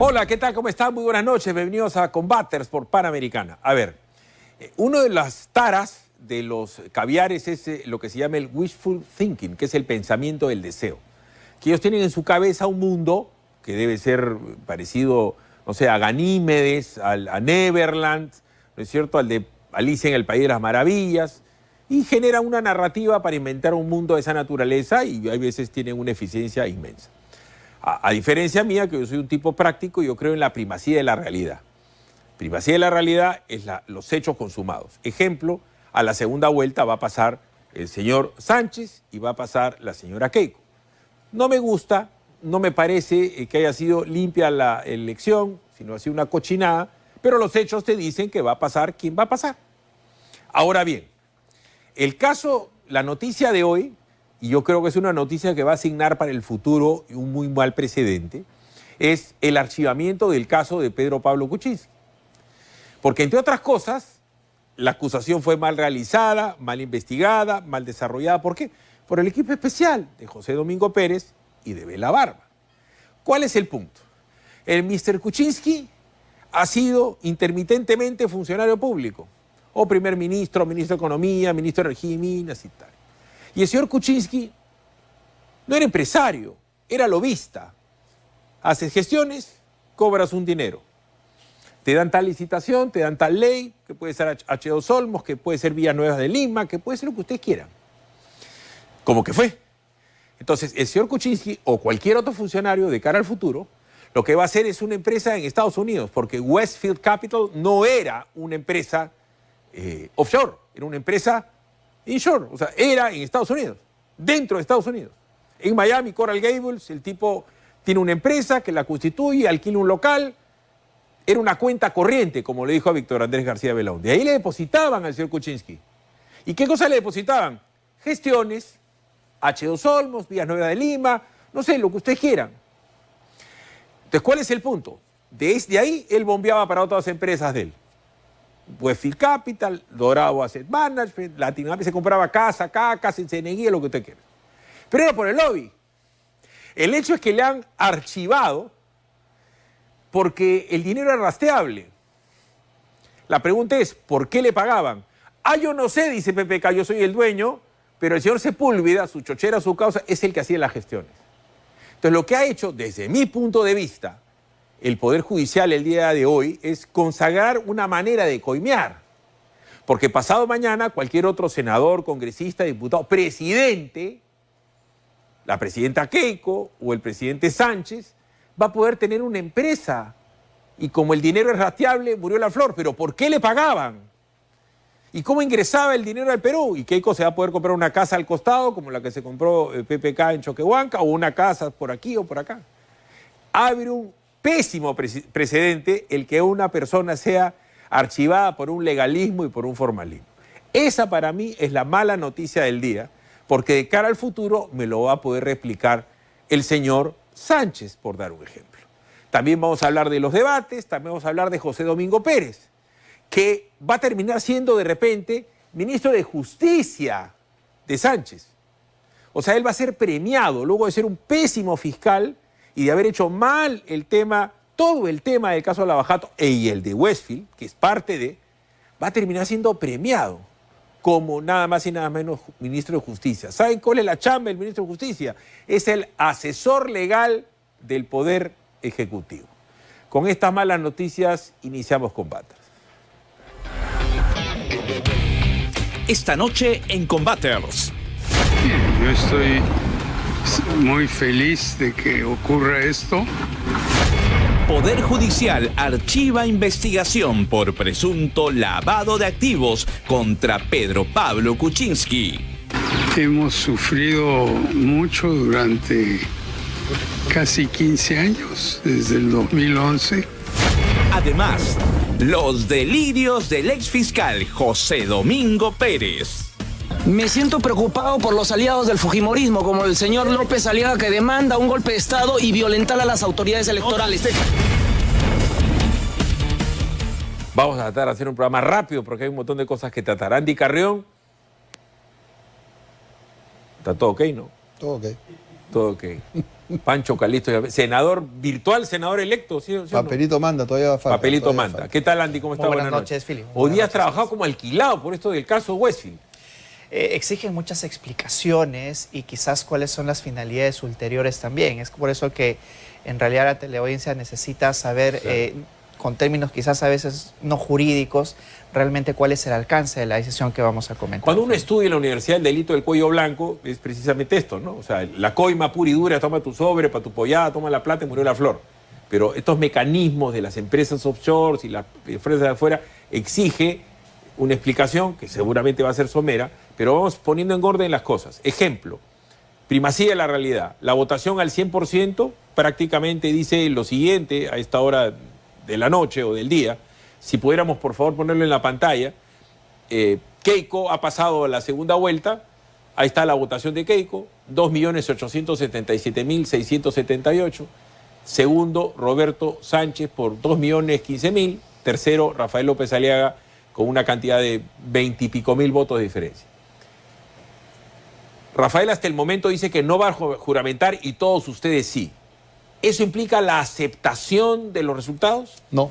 Hola, ¿qué tal? ¿Cómo están? Muy buenas noches. Bienvenidos a Combaters por Panamericana. A ver, una de las taras de los caviares es lo que se llama el wishful thinking, que es el pensamiento del deseo. Que ellos tienen en su cabeza un mundo que debe ser parecido, no sé, a Ganímedes, a Neverland, ¿no es cierto?, al de Alicia en el País de las Maravillas, y genera una narrativa para inventar un mundo de esa naturaleza y a veces tienen una eficiencia inmensa. A diferencia mía, que yo soy un tipo práctico, yo creo en la primacía de la realidad. Primacía de la realidad es los hechos consumados. Ejemplo, a la segunda vuelta va a pasar el señor Sánchez y va a pasar la señora Keiko. No me gusta, no me parece que haya sido limpia la elección, sino ha sido una cochinada, pero los hechos te dicen que va a pasar quien va a pasar. Ahora bien, el caso, la noticia de hoy, y yo creo que es una noticia que va a asignar para el futuro un muy mal precedente, es el archivamiento del caso de Pedro Pablo Kuczynski. Porque, entre otras cosas, la acusación fue mal realizada, mal investigada, mal desarrollada. ¿Por qué? Por el equipo especial de José Domingo Pérez y de Bela Barba. ¿Cuál es el punto? El Mr. Kuczynski ha sido intermitentemente funcionario público, o primer ministro, ministro de Economía, ministro de Energía y Minas y tal. Y el señor Kuczynski no era empresario, era lobista. Haces gestiones, cobras un dinero. Te dan tal licitación, te dan tal ley, que puede ser H2 Olmos, que puede ser Villanueva de Lima, que puede ser lo que ustedes quieran. Como que fue. Entonces, el señor Kuczynski o cualquier otro funcionario de cara al futuro, lo que va a hacer es una empresa en Estados Unidos, porque Westfield Capital no era una empresa offshore, era una empresa inshore, o sea, era en Estados Unidos, dentro de Estados Unidos. En Miami, Coral Gables, el tipo tiene una empresa que la constituye, alquila un local, era una cuenta corriente, como le dijo a Víctor Andrés García Belaúnde. De ahí le depositaban al señor Kuczynski. ¿Y qué cosa le depositaban? Gestiones, H2 Olmos, Villanueva de Lima, no sé, lo que ustedes quieran. Entonces, ¿cuál es el punto? Desde ahí, él bombeaba para otras empresas de él. Westfield Capital, Dorado Asset Management, Latinoamérica, se compraba casa acá, casa en Ceneguía, lo que usted quiera. Pero era por el lobby. El hecho es que le han archivado porque el dinero era rastreable. La pregunta es, ¿por qué le pagaban? Ah, yo no sé, dice PPK, yo soy el dueño, pero el señor Sepúlveda, su chochera, su causa, es el que hacía las gestiones. Entonces, lo que ha hecho, desde mi punto de vista, el Poder Judicial el día de hoy es consagrar una manera de coimear. Porque pasado mañana cualquier otro senador, congresista, diputado, presidente, la presidenta Keiko o el presidente Sánchez, va a poder tener una empresa. Y como el dinero es rastreable, murió la flor. ¿Pero por qué le pagaban? ¿Y cómo ingresaba el dinero al Perú? Y Keiko se va a poder comprar una casa al costado, como la que se compró PPK en Choquehuanca, o una casa por aquí o por acá. Abre un pésimo precedente el que una persona sea archivada por un legalismo y por un formalismo. Esa para mí es la mala noticia del día, porque de cara al futuro me lo va a poder replicar el señor Sánchez, por dar un ejemplo. También vamos a hablar de los debates, también vamos a hablar de José Domingo Pérez, que va a terminar siendo de repente ministro de Justicia de Sánchez. O sea, él va a ser premiado luego de ser un pésimo fiscal y de haber hecho mal el tema, todo el tema del caso de Lavajato y el de Westfield, que es parte de, va a terminar siendo premiado como nada más y nada menos ministro de Justicia. ¿Saben cuál es la chamba del ministro de Justicia? Es el asesor legal del Poder Ejecutivo. Con estas malas noticias iniciamos Combaters. Esta noche en Combaters. Yo estoy muy feliz de que ocurra esto. Poder Judicial archiva investigación por presunto lavado de activos contra Pedro Pablo Kuczynski. Hemos sufrido mucho durante casi 15 años, desde el 2011. Además, los delirios del exfiscal José Domingo Pérez. Me siento preocupado por los aliados del fujimorismo, como el señor López Aliaga, que demanda un golpe de Estado y violentar a las autoridades electorales. Vamos a tratar de hacer un programa rápido porque hay un montón de cosas que tratar. Andy Carrión. ¿Está todo ok, no? Todo ok. Todo ok. Pancho Calisto, senador virtual, senador electo, ¿sí o Papelito no? manda, todavía falta. Papelito todavía manda. falta. ¿Qué tal, Andy? ¿Cómo está? Buenas noches, Philip. Hoy día has trabajado como alquilado por esto del caso Westfield. Exigen muchas explicaciones y quizás cuáles son las finalidades ulteriores también. Es por eso que en realidad la teleaudiencia necesita saber, con términos quizás a veces no jurídicos, realmente cuál es el alcance de la decisión que vamos a comentar. Cuando uno estudia en la universidad el delito del cuello blanco, es precisamente esto, ¿no? O sea, la coima pura y dura, toma tu sobre, para tu pollada, toma la plata y murió la flor. Pero estos mecanismos de las empresas offshore y las empresas de afuera exige una explicación que seguramente va a ser somera, pero vamos poniendo en orden las cosas. Ejemplo, primacía de la realidad. La votación al 100% prácticamente dice lo siguiente a esta hora de la noche o del día. Si pudiéramos, por favor, ponerlo en la pantalla. Keiko ha pasado a la segunda vuelta. Ahí está la votación de Keiko, 2.877.678. Segundo, Roberto Sánchez por 2.015.000. Tercero, Rafael López Aliaga con una cantidad de 20 y pico mil votos de diferencia. Rafael hasta el momento dice que no va a juramentar y todos ustedes sí. ¿Eso implica la aceptación de los resultados? No,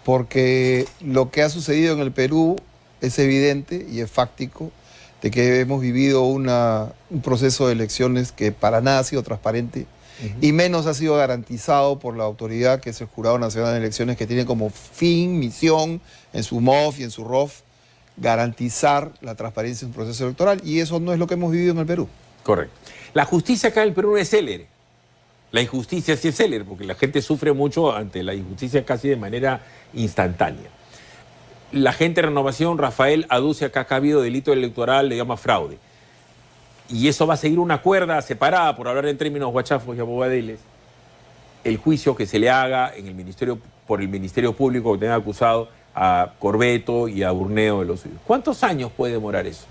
porque lo que ha sucedido en el Perú es evidente y es fáctico de que hemos vivido un proceso de elecciones que para nada ha sido transparente y menos ha sido garantizado por la autoridad que es el Jurado Nacional de Elecciones, que tiene como fin, misión, en su MOF y en su ROF, garantizar la transparencia en un proceso electoral, y eso no es lo que hemos vivido en el Perú. Correcto. La justicia acá en el Perú no es célere. La injusticia sí es célere, porque la gente sufre mucho ante la injusticia casi de manera instantánea. La gente de Renovación, Rafael, aduce acá que ha habido delito electoral, le llama fraude. Y eso va a seguir una cuerda separada, por hablar en términos guachafos y abogadeles, el juicio que se le haga en el ministerio, por el Ministerio Público que tenga acusado a Corbeto y a Burneo de los suyos. ¿Cuántos años puede demorar eso?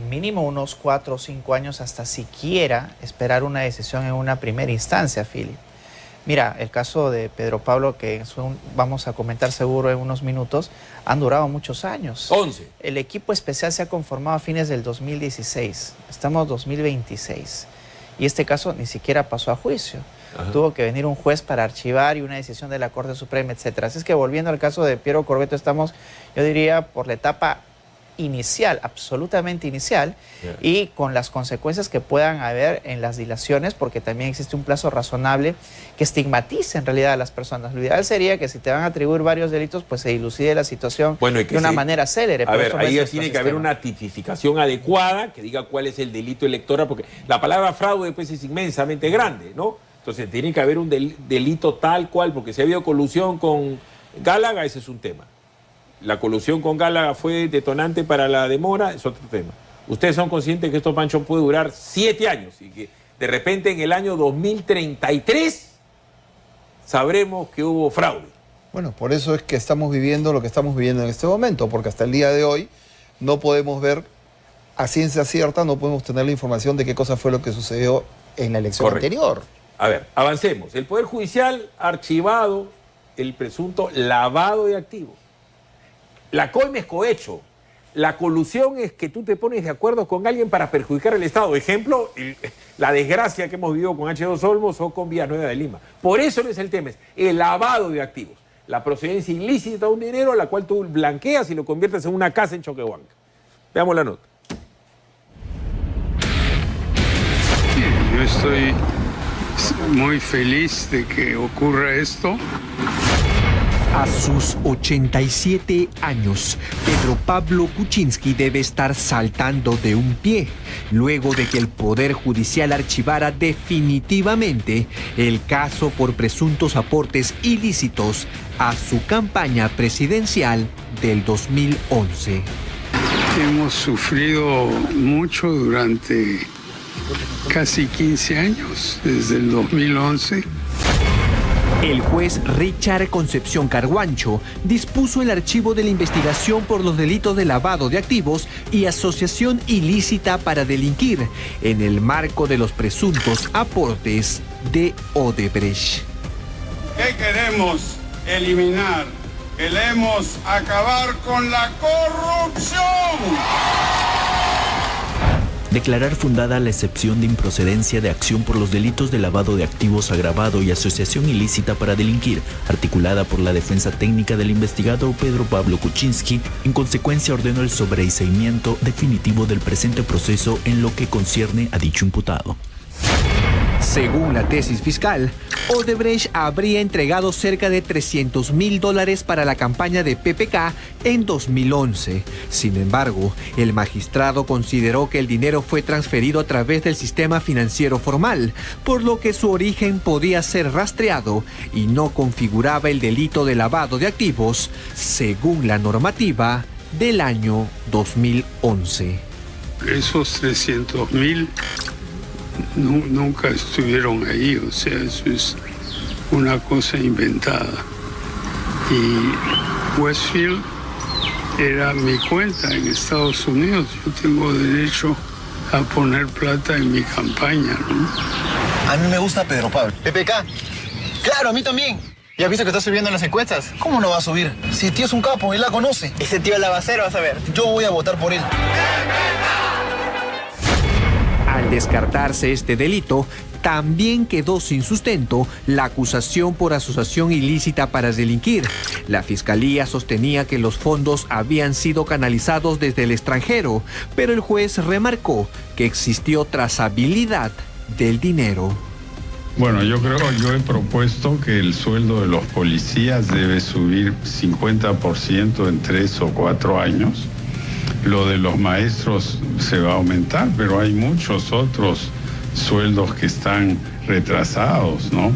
Mínimo unos 4 o 5 años hasta siquiera esperar una decisión en una primera instancia, Philip. Mira, el caso de Pedro Pablo, que vamos a comentar seguro en unos minutos, han durado muchos años. 11. El equipo especial se ha conformado a fines del 2016. Estamos en 2026. Y este caso ni siquiera pasó a juicio. Ajá. Tuvo que venir un juez para archivar y una decisión de la Corte Suprema, etc. Así es que volviendo al caso de Piero Corbeto, estamos, yo diría, por la etapa inicial, absolutamente inicial, y con las consecuencias que puedan haber en las dilaciones, porque también existe un plazo razonable que estigmatice en realidad a las personas. Lo ideal sería que si te van a atribuir varios delitos, pues se dilucide la situación de una manera célere. A ver, ahí tiene que haber una tipificación adecuada que diga cuál es el delito electoral, porque la palabra fraude pues es inmensamente grande, ¿no? Entonces tiene que haber un delito tal cual, porque si ha habido colusión con Gálaga, ese es un tema. La colusión con Gálaga fue detonante para la demora, es otro tema. Ustedes son conscientes que esto, Pancho, puede durar 7 años y que de repente en el año 2033 sabremos que hubo fraude. Bueno, por eso es que estamos viviendo lo que estamos viviendo en este momento, porque hasta el día de hoy no podemos ver a ciencia cierta, no podemos tener la información de qué cosa fue lo que sucedió en la elección anterior. A ver, avancemos. El Poder Judicial ha archivado el presunto lavado de activos. La coima es cohecho. La colusión es que tú te pones de acuerdo con alguien para perjudicar al Estado. Ejemplo, la desgracia que hemos vivido con H2 Olmos o con Villanueva de Lima. Por eso no es el tema, es el lavado de activos. La procedencia ilícita de un dinero a la cual tú blanqueas y lo conviertes en una casa en Choquehuanca. Veamos la nota. Yo estoy muy feliz de que ocurra esto. A sus 87 años, Pedro Pablo Kuczynski debe estar saltando de un pie, luego de que el Poder Judicial archivara definitivamente el caso por presuntos aportes ilícitos a su campaña presidencial del 2011. Hemos sufrido mucho durante casi 15 años, desde el 2011. El juez Richard Concepción Carguancho dispuso el archivo de la investigación por los delitos de lavado de activos y asociación ilícita para delinquir en el marco de los presuntos aportes de Odebrecht. ¿Qué queremos eliminar? Queremos acabar con la corrupción. declarar fundada la excepción de improcedencia de acción por los delitos de lavado de activos agravado y asociación ilícita para delinquir, articulada por la defensa técnica del investigado Pedro Pablo Kuczynski. En consecuencia, ordenó el sobreseimiento definitivo del presente proceso en lo que concierne a dicho imputado. Según la tesis fiscal, Odebrecht habría entregado cerca de $300,000 para la campaña de PPK en 2011. Sin embargo, el magistrado consideró que el dinero fue transferido a través del sistema financiero formal, por lo que su origen podía ser rastreado y no configuraba el delito de lavado de activos, según la normativa del año 2011. Esos 300,000 nunca estuvieron ahí, o sea, eso es una cosa inventada. Y Westfield era mi cuenta en Estados Unidos. Yo tengo derecho a poner plata en mi campaña, ¿no? A mí me gusta Pedro Pablo. PPK. Claro, a mí también. ¿Ya has visto que está subiendo en las encuestas? ¿Cómo no va a subir? Si el tío es un capo, él la conoce. Ese tío es lavacero, vas a ver. Yo voy a votar por él. Al descartarse este delito, también quedó sin sustento la acusación por asociación ilícita para delinquir. La fiscalía sostenía que los fondos habían sido canalizados desde el extranjero, pero el juez remarcó que existió trazabilidad del dinero. Bueno, yo he propuesto que el sueldo de los policías debe subir 50% en 3 o 4 años. Lo de los maestros se va a aumentar, pero hay muchos otros sueldos que están retrasados, ¿no?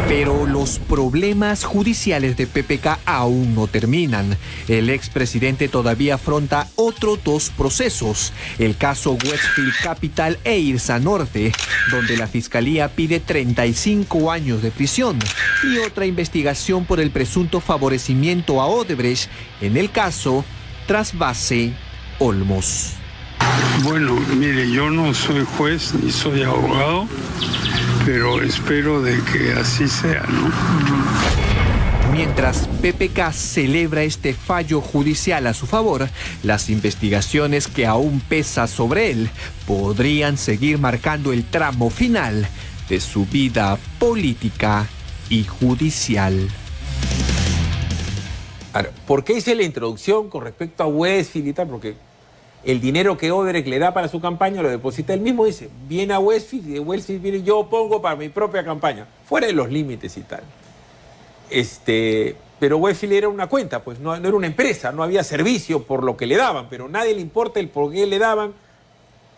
Pero los problemas judiciales de PPK aún no terminan. El expresidente todavía afronta otros 2 procesos. El caso Westfield Capital e Irsa Norte, donde la fiscalía pide 35 años de prisión, y otra investigación por el presunto favorecimiento a Odebrecht en el caso Trasvase Olmos. Bueno, mire, yo no soy juez ni soy abogado, pero espero de que así sea, ¿no? Mientras PPK celebra este fallo judicial a su favor, las investigaciones que aún pesan sobre él podrían seguir marcando el tramo final de su vida política y judicial. Ahora, ¿por qué hice la introducción con respecto a Westfield y tal? Porque el dinero que Odebrecht le da para su campaña lo deposita él mismo, dice, viene a Westfield y de Westfield viene, yo pongo para mi propia campaña, fuera de los límites y tal. Pero Westfield era una cuenta, pues no era una empresa, no había servicio por lo que le daban, pero nadie le importa el por qué le daban.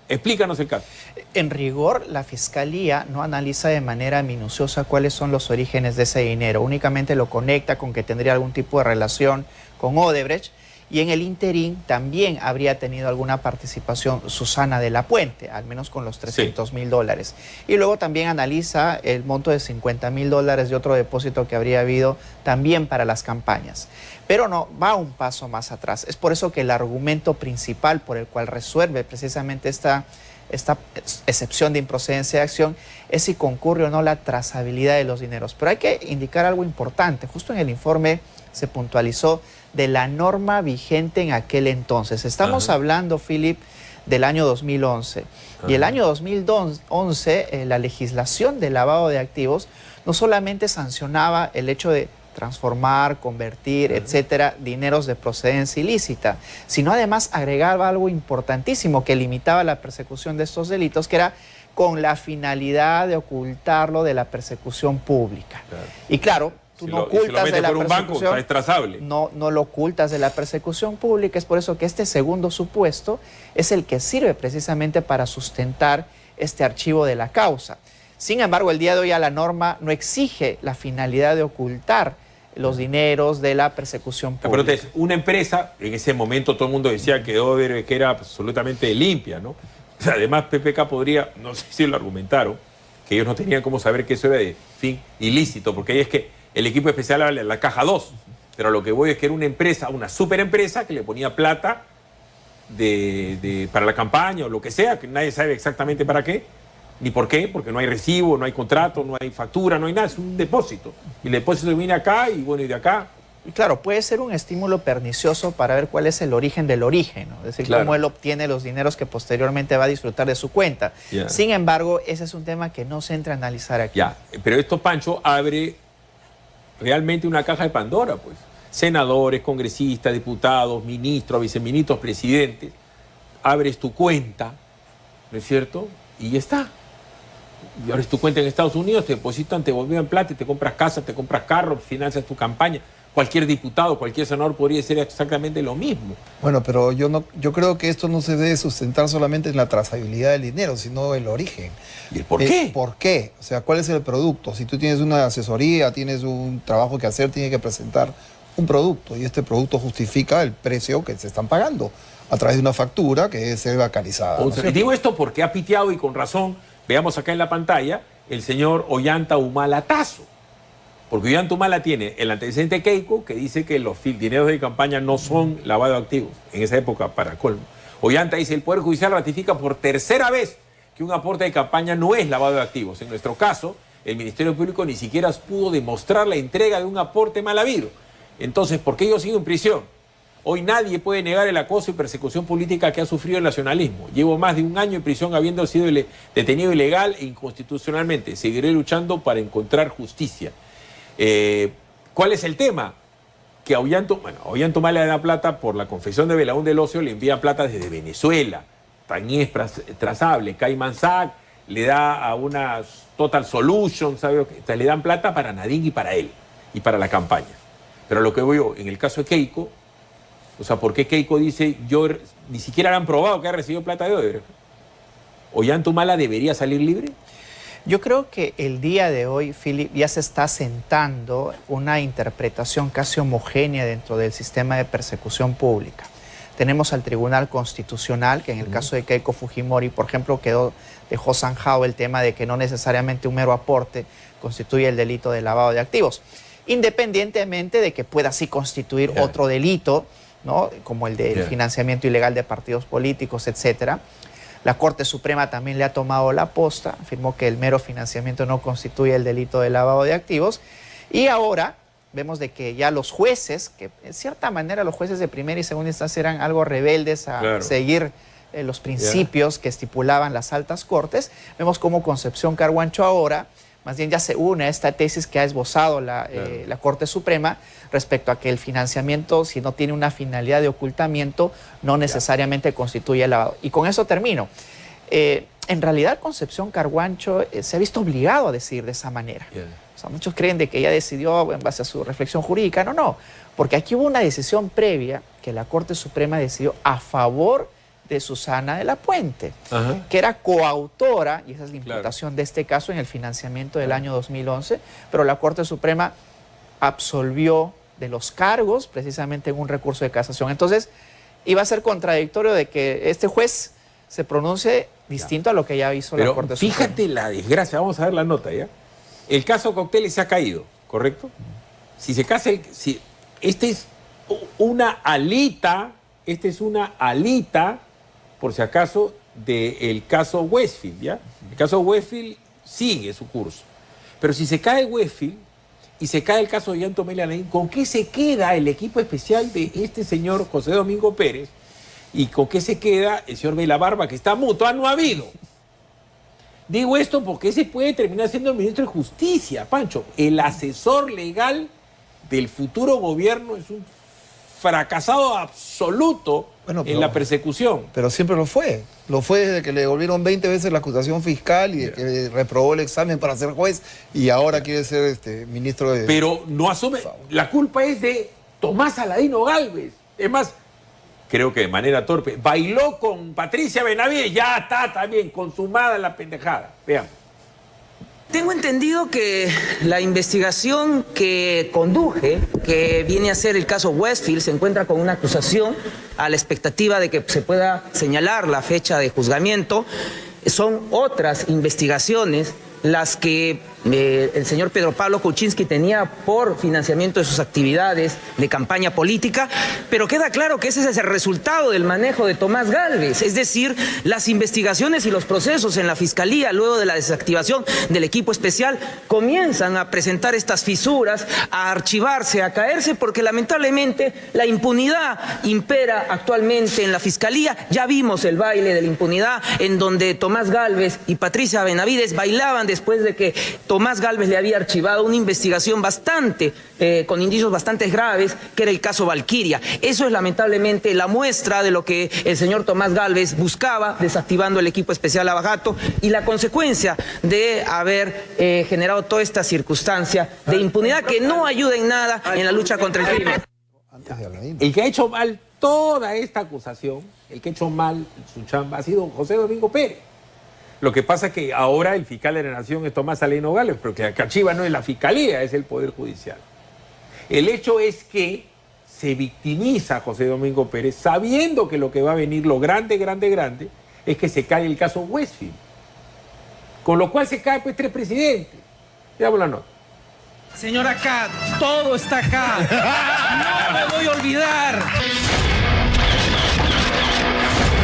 Explícanos el caso. En rigor, la Fiscalía no analiza de manera minuciosa cuáles son los orígenes de ese dinero. Únicamente lo conecta con que tendría algún tipo de relación con Odebrecht. Y en el interín también habría tenido alguna participación Susana de la Puente, al menos con los $300,000. Y luego también analiza el monto de $50,000 de otro depósito que habría habido también para las campañas. Pero no, va un paso más atrás. Es por eso que el argumento principal por el cual resuelve precisamente esta excepción de improcedencia de acción es si concurre o no la trazabilidad de los dineros. Pero hay que indicar algo importante. Justo en el informe se puntualizó de la norma vigente en aquel entonces. Estamos hablando, Philip, del año 2011. Y el año 2011, la legislación de lavado de activos no solamente sancionaba el hecho de transformar, convertir, etcétera, dineros de procedencia ilícita, sino además agregaba algo importantísimo que limitaba la persecución de estos delitos, que era con la finalidad de ocultarlo de la persecución pública. Y claro, tú no ocultas de la persecución, es trazable. no lo ocultas de la persecución pública. Es por eso que este segundo supuesto es el que sirve precisamente para sustentar este archivo de la causa. Sin embargo, el día de hoy la norma no exige la finalidad de ocultar los dineros de la persecución pública. Pero entonces, una empresa, en ese momento todo el mundo decía que Odebrecht era absolutamente limpia, ¿no? O sea, además, PPK podría, no sé si lo argumentaron, que ellos no tenían cómo saber que eso era de fin ilícito, porque ahí es que el equipo especial habla de la caja 2, pero lo que voy es que era una empresa, una superempresa que le ponía plata para la campaña o lo que sea, que nadie sabe exactamente para qué, ni por qué, porque no hay recibo, no hay contrato, no hay factura, no hay nada, es un depósito. Y el depósito viene acá y bueno, y de acá Claro, puede ser un estímulo pernicioso para ver cuál es el origen del origen, ¿no? Es decir, Claro. cómo él obtiene los dineros que posteriormente va a disfrutar de su cuenta. Ya. Sin embargo, ese es un tema que no se entra a analizar aquí. Ya, pero esto, Pancho, abre realmente una caja de Pandora, pues. Senadores, congresistas, diputados, ministros, viceministros, presidentes. Abres tu cuenta, ¿no es cierto? Y ya está. Y abres tu cuenta en Estados Unidos, te depositan, te volvían plata, y te compras casa, te compras carro, financias tu campaña. Cualquier diputado, cualquier senador podría ser exactamente lo mismo. Bueno, pero yo creo que esto no se debe sustentar solamente en la trazabilidad del dinero, sino en el origen. ¿Y el por qué? ¿Por qué? O sea, ¿cuál es el producto? Si tú tienes una asesoría, tienes un trabajo que hacer, tienes que presentar un producto y este producto justifica el precio que se están pagando a través de una factura que debe ser bancarizada. ¿no es cierto? Digo esto porque ha piteado y con razón, veamos acá en la pantalla, el señor Ollanta Humala Tazo. Porque Ollanta Humala tiene el antecedente Keiko, que dice que los dineros de campaña no son lavado de activos, en esa época para colmo. Ollanta dice, el Poder Judicial ratifica por tercera vez que un aporte de campaña no es lavado de activos. En nuestro caso, el Ministerio Público ni siquiera pudo demostrar la entrega de un aporte mal habido. Entonces, ¿por qué yo sigo en prisión? Hoy nadie puede negar el acoso y persecución política que ha sufrido el nacionalismo. Llevo más de un año en prisión habiendo sido detenido ilegal e inconstitucionalmente. Seguiré luchando para encontrar justicia. ¿Cuál es el tema? Que a Ollanta Humala le da plata por la confesión de Belaúnde del Ocio, le envía plata desde Venezuela. Tan es trazable. Cayman Sac le da a una Total Solution, ¿sabe? O sea, le dan plata para Nadine y para él, y para la campaña. Pero lo que voy yo, en el caso de Keiko, o sea, ¿por qué Keiko dice, yo ni siquiera le han probado que ha recibido plata de Odebrecht? ¿Ollanta Humala debería salir libre? Yo creo que el día de hoy, Philip, ya se está sentando una interpretación casi homogénea dentro del sistema de persecución pública. Tenemos al Tribunal Constitucional, que en el caso de Keiko Fujimori, por ejemplo, dejó zanjado el tema de que no necesariamente un mero aporte constituye el delito de lavado de activos, independientemente de que pueda sí constituir otro delito, ¿no? Como el del financiamiento ilegal de partidos políticos, etcétera. La Corte Suprema también le ha tomado la posta, afirmó que el mero financiamiento no constituye el delito de lavado de activos. Y ahora vemos de que ya los jueces, que en cierta manera los jueces de primera y segunda instancia eran algo rebeldes a seguir los principios que estipulaban las altas cortes, vemos cómo Concepción Carhuancho ahora más bien ya se une a esta tesis que ha esbozado la Corte Suprema respecto a que el financiamiento, si no tiene una finalidad de ocultamiento, no necesariamente constituye lavado. Y con eso termino. En realidad, Concepción Carhuancho se ha visto obligado a decidir de esa manera. O sea, muchos creen de que ella decidió en base a su reflexión jurídica. No, no, porque aquí hubo una decisión previa que la Corte Suprema decidió a favor de Susana de la Puente, que era coautora, y esa es la imputación de este caso, en el financiamiento del año 2011, pero la Corte Suprema absolvió de los cargos precisamente en un recurso de casación. Entonces, iba a ser contradictorio de que este juez se pronuncie distinto a lo que ya hizo la Corte Suprema. Fíjate la desgracia, vamos a ver la nota, ¿ya? El caso Cocteles se ha caído, ¿correcto? Si se casa, este es una alita, por si acaso, del caso Westfield, ¿ya? El caso Westfield sigue su curso. Pero si se cae Westfield y se cae el caso de Ollanta Humala, ¿con qué se queda el equipo especial de este señor José Domingo Pérez? ¿Y con qué se queda el señor Vela Barba, que está mutuo? No ha habido. Digo esto porque ese puede terminar siendo el ministro de Justicia, Pancho. El asesor legal del futuro gobierno es un fracasado absoluto en la persecución. Pero siempre lo fue. Lo fue desde que le devolvieron 20 veces la acusación fiscal y de que reprobó el examen para ser juez y ahora quiere ser ministro de... Pero no asume... La culpa es de Tomás Aladino Gálvez. Es más, creo que de manera torpe, bailó con Patricia Benavides, ya está también consumada la pendejada. Veamos. Tengo entendido que la investigación que conduje, que viene a ser el caso Westfield, se encuentra con una acusación a la expectativa de que se pueda señalar la fecha de juzgamiento. Son otras investigaciones las que el señor Pedro Pablo Kuczynski tenía por financiamiento de sus actividades de campaña política, pero queda claro que ese es el resultado del manejo de Tomás Gálvez, es decir, las investigaciones y los procesos en la Fiscalía, luego de la desactivación del equipo especial, comienzan a presentar estas fisuras, a archivarse, a caerse, porque lamentablemente la impunidad impera actualmente en la Fiscalía. Ya vimos el baile de la impunidad en donde Tomás Gálvez y Patricia Benavides bailaban después de que Tomás Gálvez le había archivado una investigación con indicios bastante graves, que era el caso Valquiria. Eso es lamentablemente la muestra de lo que el señor Tomás Gálvez buscaba, desactivando el equipo especial Lava Jato, y la consecuencia de haber generado toda esta circunstancia de impunidad que no ayuda en nada en la lucha contra el crimen. El que ha hecho mal toda esta acusación, el que ha hecho mal su chamba, ha sido José Domingo Pérez. Lo que pasa es que ahora el fiscal de la Nación es Tomás Saleno Gálvez, pero que archiva no es la Fiscalía, es el Poder Judicial. El hecho es que se victimiza a José Domingo Pérez sabiendo que lo que va a venir, lo grande, es que se cae el caso Westfield. Con lo cual se cae pues 3 presidentes. Veamos la nota. Señor, acá, todo está acá. No me voy a olvidar.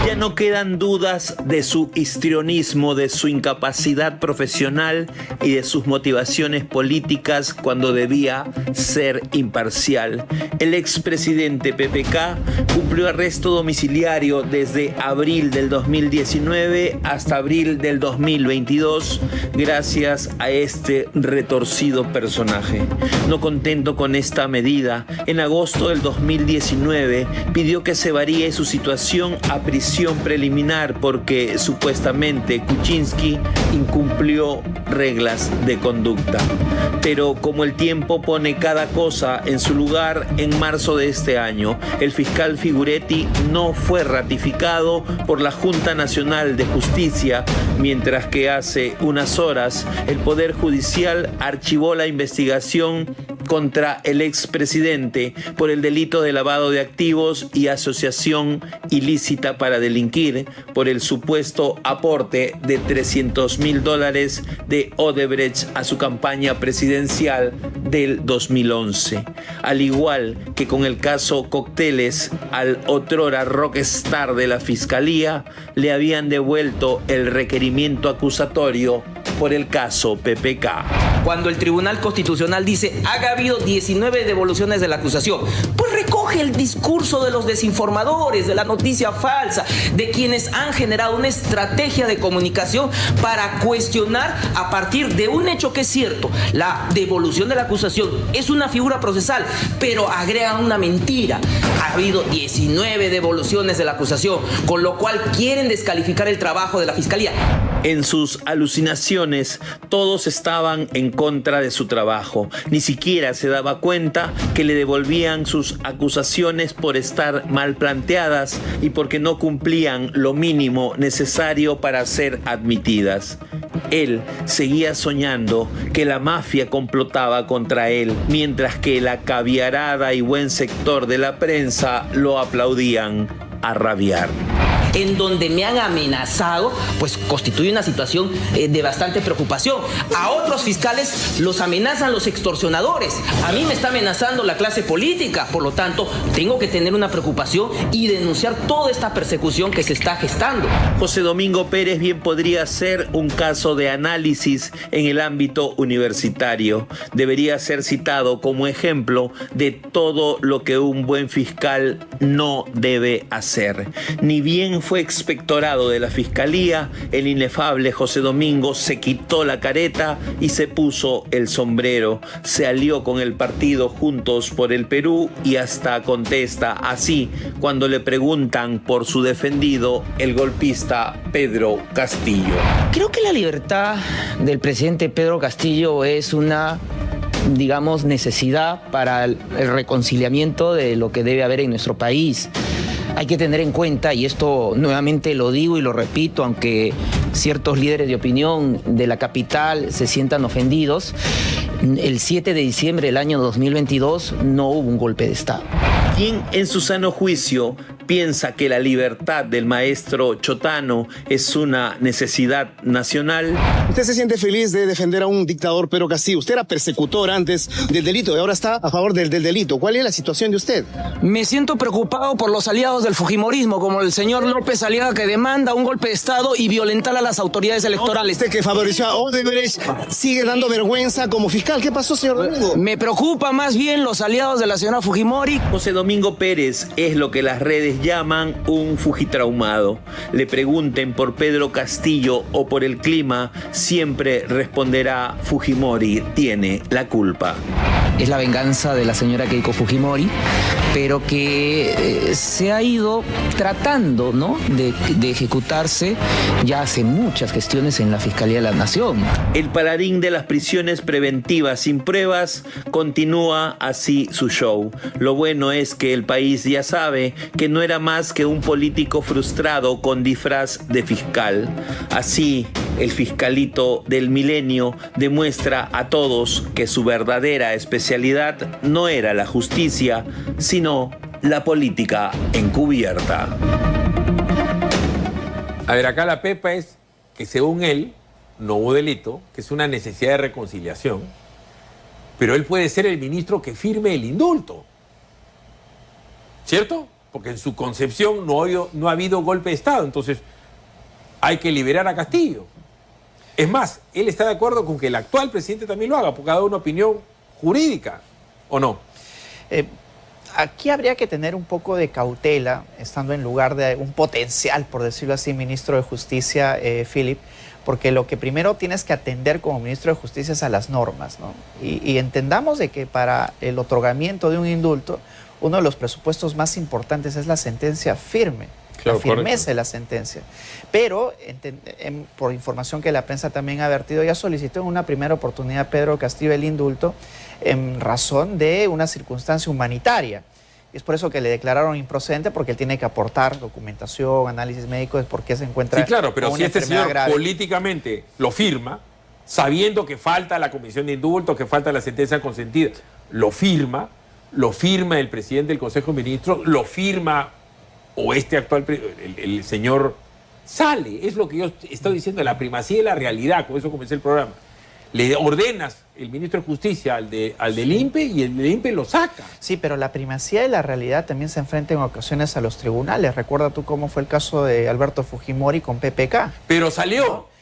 Ya no quedan dudas de su histrionismo, de su incapacidad profesional y de sus motivaciones políticas cuando debía ser imparcial. El expresidente PPK cumplió arresto domiciliario desde abril del 2019 hasta abril del 2022 gracias a este retorcido personaje. No contento con esta medida, en agosto del 2019 pidió que se varíe su situación a prisión preliminar porque supuestamente Kuczynski incumplió reglas de conducta. Pero como el tiempo pone cada cosa en su lugar, en marzo de este año, el fiscal Figuretti no fue ratificado por la Junta Nacional de Justicia, mientras que hace unas horas el Poder Judicial archivó la investigación contra el expresidente por el delito de lavado de activos y asociación ilícita para delinquir por el supuesto aporte de $300,000 de Odebrecht a su campaña presidencial del 2011. Al igual que con el caso Cócteles, al otrora rockstar de la Fiscalía le habían devuelto el requerimiento acusatorio por el caso PPK. Cuando el Tribunal Constitucional dice ha habido 19 devoluciones de la acusación, pues recoge el discurso de los desinformadores, de la noticia falsa, de quienes han generado una estrategia de comunicación para cuestionar a partir de un hecho que es cierto. La devolución de la acusación es una figura procesal, pero agregan una mentira. Ha habido 19 devoluciones de la acusación, con lo cual quieren descalificar el trabajo de la Fiscalía. En sus alucinaciones, todos estaban en contra de su trabajo. Ni siquiera se daba cuenta que le devolvían sus acusaciones por estar mal planteadas y porque no cumplían lo mínimo necesario para ser admitidas. Él seguía soñando que la mafia complotaba contra él, mientras que la caviarada y buen sector de la prensa lo aplaudían a rabiar. En donde me han amenazado, pues constituye una situación de bastante preocupación. A otros fiscales los amenazan los extorsionadores. A mí me está amenazando la clase política. Por lo tanto, tengo que tener una preocupación y denunciar toda esta persecución que se está gestando. José Domingo Pérez bien podría ser un caso de análisis en el ámbito universitario. Debería ser citado como ejemplo de todo lo que un buen fiscal no debe hacer. Ni bien fue expectorado de la Fiscalía, el inefable José Domingo se quitó la careta y se puso el sombrero. Se alió con el partido Juntos por el Perú y hasta contesta así cuando le preguntan por su defendido, el golpista Pedro Castillo. Creo que la libertad del presidente Pedro Castillo es una, digamos, necesidad para el reconciliamiento de lo que debe haber en nuestro país. Hay que tener en cuenta, y esto nuevamente lo digo y lo repito, aunque ciertos líderes de opinión de la capital se sientan ofendidos, el 7 de diciembre del año 2022 no hubo un golpe de Estado. ¿Quién en su sano juicio piensa que la libertad del maestro Chotano es una necesidad nacional? Usted se siente feliz de defender a un dictador Pedro Castillo. Usted era persecutor antes del delito y ahora está a favor del delito. ¿Cuál es la situación de usted? Me siento preocupado por los aliados del fujimorismo, como el señor López Aliaga, que demanda un golpe de Estado y violentar a las autoridades electorales. Usted que favoreció a Odebrecht sigue dando vergüenza como fiscal. ¿Qué pasó, señor Domingo? Me preocupa más bien los aliados de la señora Fujimori. José Domingo Pérez es lo que las redes llaman un fujitraumado. Le pregunten por Pedro Castillo o por el clima, siempre responderá: Fujimori tiene la culpa. Es la venganza de la señora Keiko Fujimori, pero que se ha ido tratando, ¿no?, de ejecutarse ya hace muchas gestiones en la Fiscalía de la Nación. El paladín de las prisiones preventivas sin pruebas continúa así su show. Lo bueno es que el país ya sabe que no era más que un político frustrado con disfraz de fiscal. Así, el fiscalito del milenio demuestra a todos que su verdadera especialidad no era la justicia, sino la política encubierta. A ver, acá la pepa es que según él no hubo delito, que es una necesidad de reconciliación, pero él puede ser el ministro que firme el indulto, ¿cierto? Porque en su concepción no ha habido golpe de Estado, entonces hay que liberar a Castillo. Es más, él está de acuerdo con que el actual presidente también lo haga, porque ha dado una opinión jurídica, ¿o no? Aquí habría que tener un poco de cautela, estando en lugar de un potencial, por decirlo así, ministro de Justicia, Philip, porque lo que primero tienes que atender como ministro de Justicia es a las normas, ¿no? Y entendamos de que para el otorgamiento de un indulto, uno de los presupuestos más importantes es la sentencia firme. Claro, la firmeza de la sentencia. Pero, por información que la prensa también ha vertido, ya solicitó en una primera oportunidad Pedro Castillo el indulto en razón de una circunstancia humanitaria. Y es por eso que le declararon improcedente, porque él tiene que aportar documentación, análisis médico de por qué se encuentra. Sí, claro, pero con si una este señor grave, políticamente lo firma, sabiendo que falta la comisión de indulto, que falta la sentencia consentida, lo firma el presidente del Consejo de Ministros, lo firma o este actual, el señor sale. Es lo que yo estoy diciendo, la primacía de la realidad. Con eso comencé el programa. Le ordenas el ministro de Justicia al del INPE y el del INPE lo saca. Sí, pero la primacía de la realidad también se enfrenta en ocasiones a los tribunales. Recuerda tú cómo fue el caso de Alberto Fujimori con PPK. Pero salió. ¿No?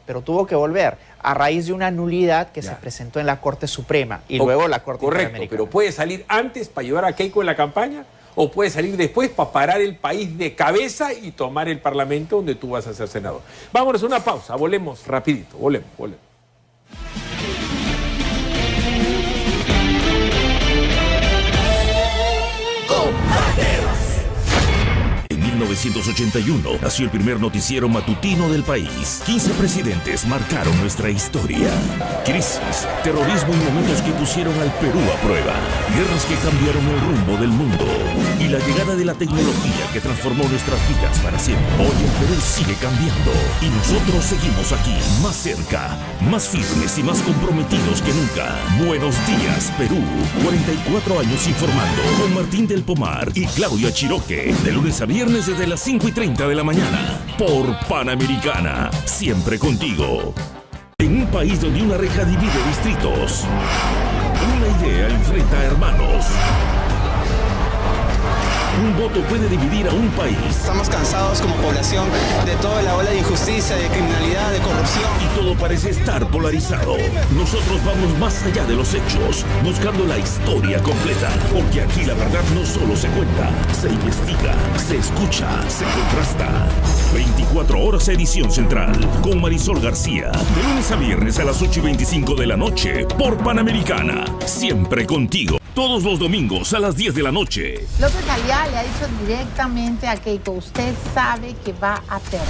Pero tuvo que volver a raíz de una nulidad que se presentó en la Corte Suprema y luego la Corte Interamericana. Correcto, pero puede salir antes para ayudar a Keiko en la campaña o puede salir después para parar el país de cabeza y tomar el Parlamento donde tú vas a ser senador. Vámonos a una pausa, volvemos rapidito, volvemos. En 1981 nació el primer noticiero matutino del país. 15 presidentes marcaron nuestra historia. Crisis, terrorismo y momentos que pusieron al Perú a prueba. Guerras que cambiaron el rumbo del mundo. Y la llegada de la tecnología que transformó nuestras vidas para siempre. Hoy el Perú sigue cambiando. Y nosotros seguimos aquí, más cerca, más firmes y más comprometidos que nunca. Buenos días, Perú. 44 años informando. Con Martín del Pomar y Claudia Chiroque. De lunes a viernes desde las 5:30 de la mañana. Por Panamericana. Siempre contigo. En un país donde una reja divide distritos. Una idea enfrenta a hermanos. Un voto puede dividir a un país. Estamos cansados como población de toda la ola de injusticia, de criminalidad, de corrupción. Y todo parece estar polarizado. Nosotros vamos más allá de los hechos, buscando la historia completa. Porque aquí la verdad no solo se cuenta, se investiga, se escucha, se contrasta. 24 horas edición central, con Marisol García. De lunes a viernes a las 8:25 de la noche, por Panamericana. Siempre contigo. Todos los domingos a las 10 de la noche. López Aliaga le ha dicho directamente a Keiko, usted sabe que va a perder.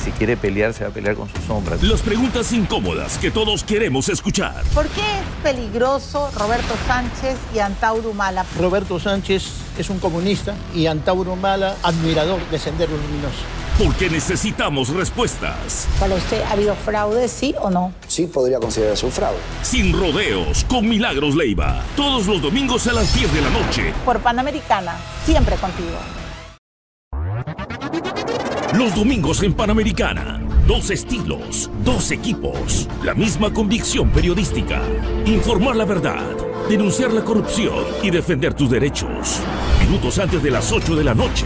Si quiere pelear, se va a pelear con sus sombras. Las preguntas incómodas que todos queremos escuchar. ¿Por qué es peligroso Roberto Sánchez y Antauro Humala? Roberto Sánchez es un comunista y Antauro Humala admirador de Sendero Luminoso. porque necesitamos respuestas. Para usted, ¿ha habido fraude, sí o no? Sí, podría considerarse un fraude. Sin rodeos, con Milagros Leiva. Todos los domingos a las 10 de la noche. Por Panamericana, siempre contigo. Los domingos en Panamericana. 2 estilos, 2 equipos, la misma convicción periodística. Informar la verdad, denunciar la corrupción y defender tus derechos. Minutos antes de las 8 de la noche,